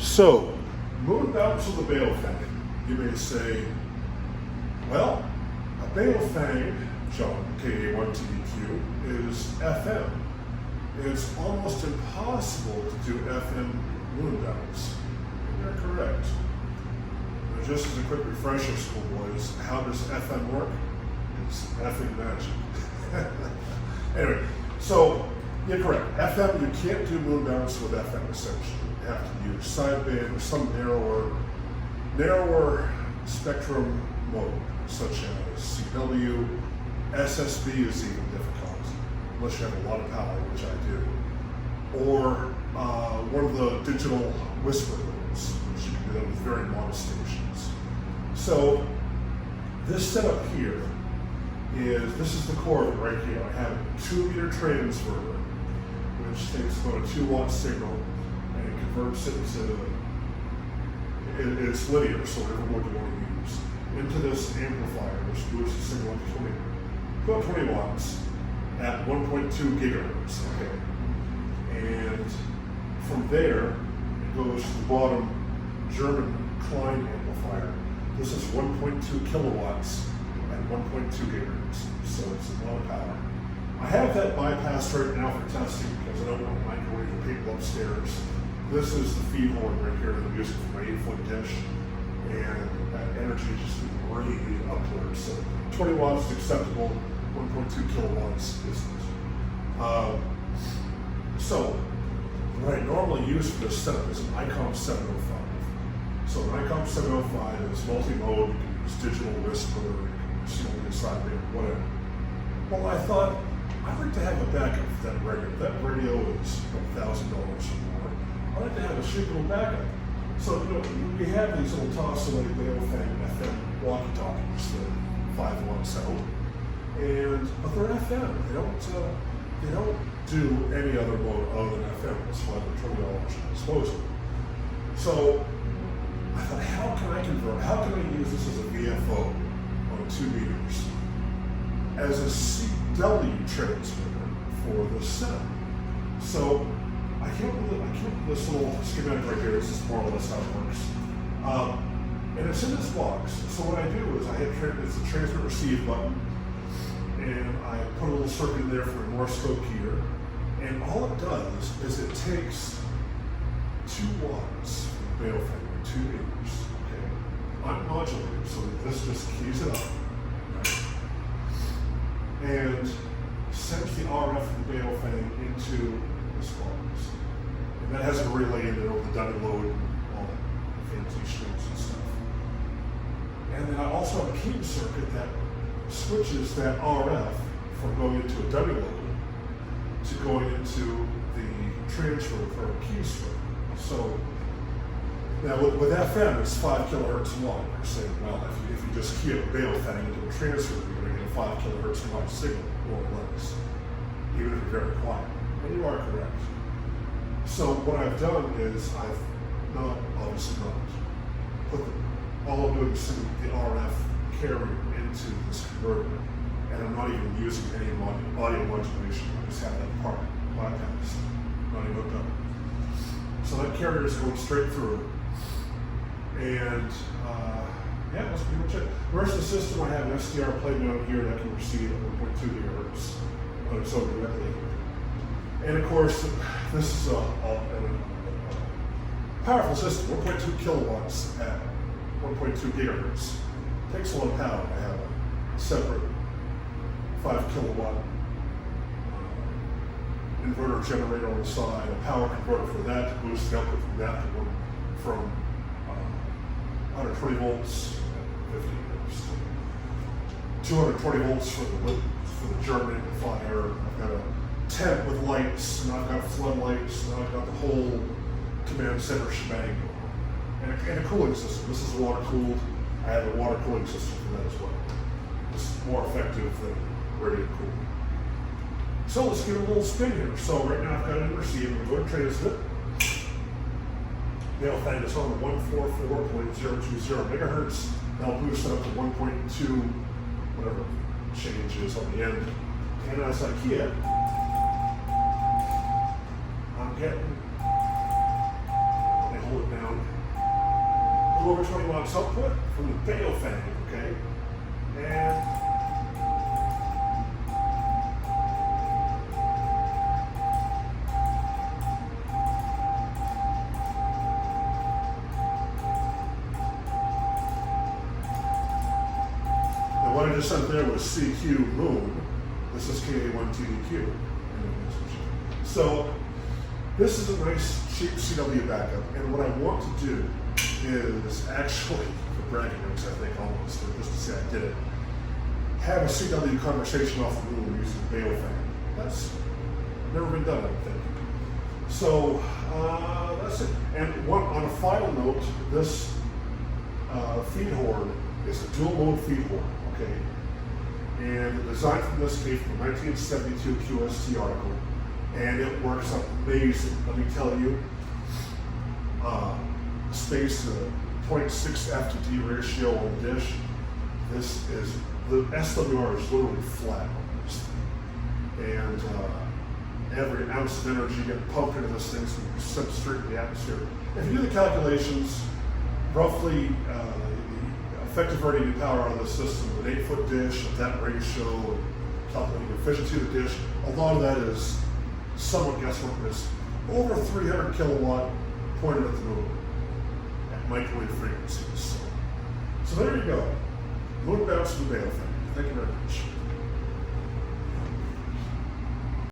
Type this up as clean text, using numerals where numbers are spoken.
So, Moonbounce with a Baofeng. You may say, well, a Baofeng, John, KA1TDQ, is FM. It's almost impossible to do FM Moonbounce. And you're correct. But just as a quick refresher, schoolboys, how does FM work? It's effing magic. Anyway, so you're correct. FM, you can't do Moonbounce with FM essentially. You have to use sideband or some narrower spectrum mode, such as CW. SSB is even difficult, unless you have a lot of power, which I do. Or one of the digital whisper modes, which you can do that with very modest stations. So this setup here this is the core of it right here. I have a 2-meter transverter, which takes about a 2-watt signal and converts it it's linear, so whatever mode you want to use, into this amplifier, which boosts the signal up to about 20 watts at 1.2 gigahertz, okay? And from there, it goes to the bottom German Klein amplifier. This is 1.2 kilowatts at 1.2 gigahertz, so it's a lot of power. I have that bypass right now for testing because I don't want to microwave the people upstairs. This is the feed horn right here that I'm using for my 8-foot dish, and that energy is just really upwards. So 20 watts is acceptable, 1.2 kilowatts isn't. So what I normally use for this setup is an ICOM 705. So an ICOM 705 is multi-mode. You can use digital whisper, you can use single sideband, whatever. Well, I thought I'd like to have a backup for that radio. That radio is $1,000 or more. I'd like to have a cheap little backup. So, we have these little toss-away Baofeng FM walkie-talkies that are 5 watts out, but they're FM. They don't do any other mode other than FM. That's why they're $20 disposable. So I thought, how can I convert? How can I use this as a VFO on 2 meters as a CW transmitter for the setup? So I came up with this little schematic right here. This is more or less how it works. And it's in this box. So what I do is it's a transmit receive button, and I put a little circuit in there for a Morse code keyer. And all it does is it takes 2 watts from Baofeng, 2 meters, okay, unmodulated, so this just keys it up, right? And sends the RF from the Baofeng into this box. And that has a relay in there with the dummy load and all that fancy strings and stuff. And then I also have a key circuit that switches that RF from going into a dummy load to going into the transfer for a key switch. So now with FM, it's 5 kilohertz long. You're saying, well, if you just key a Baofeng into a transfer, you're going to get a 5 kilohertz long signal, more or less, even if you're very quiet. And you are correct. So what I've done is I've obviously not put all I'm doing is sending the RF carrier into this converter, and I'm not even using any audio modulation. I just have that part bypassed, not even hooked up. So that carrier is going straight through, and yeah, that's pretty much it. The rest of the system, I have an SDR plate down here that can receive at 1.2 gigahertz on its own directly. And of course, this is a powerful system, 1.2 kilowatts at 1.2 gigahertz. It takes a lot of power to have a separate 5 kilowatt inverter generator on the side, a power converter for that to boost the output from that to go from 120 volts at 50 amps to 220 volts for the German amplifier. I've got a tent with lights, and I've got floodlights, and I've got the whole command center shebang going on. And a cooling system. This is water cooled. I have a water cooling system for that as well. This is more effective than radiant cooling. So let's give it a little spin here. So right now I've got it in receive. I'm going to go and transmit. Baofeng is on the 144.020 megahertz. I'll boost it up to 1.2, whatever change is on the end. And as I key it, I'm getting, let me hold it down, 2/20 watts output from the Baofeng, okay? And what I just sent there was CQ Moon. This is KA1TDQ. So this is a nice cheap CW backup, and what I want to do is actually, for bragging rights I think almost, or just to say I did it, have a CW conversation off the moon using Baofeng. That's never been done, I don't think. So that's it. And on a final note, this feed horn is a dual mode feed horn, okay? And the design from this came from a 1972 QST article, and it works amazing. Let me tell you, space to 0.6 F to D ratio on the dish. This is, the SWR is literally flat on this thing. And every ounce of energy getting pumped into this thing is going to be sent straight to the atmosphere. If you do the calculations, roughly the effective radiating power on the system with an 8-foot dish of that ratio, and calculating the efficiency of the dish, a lot of that is somewhat guesswork. Is over 300 kilowatt pointed at the moon at microwave frequencies. So there you go. Moonbounce and Baofeng. Thank you very much.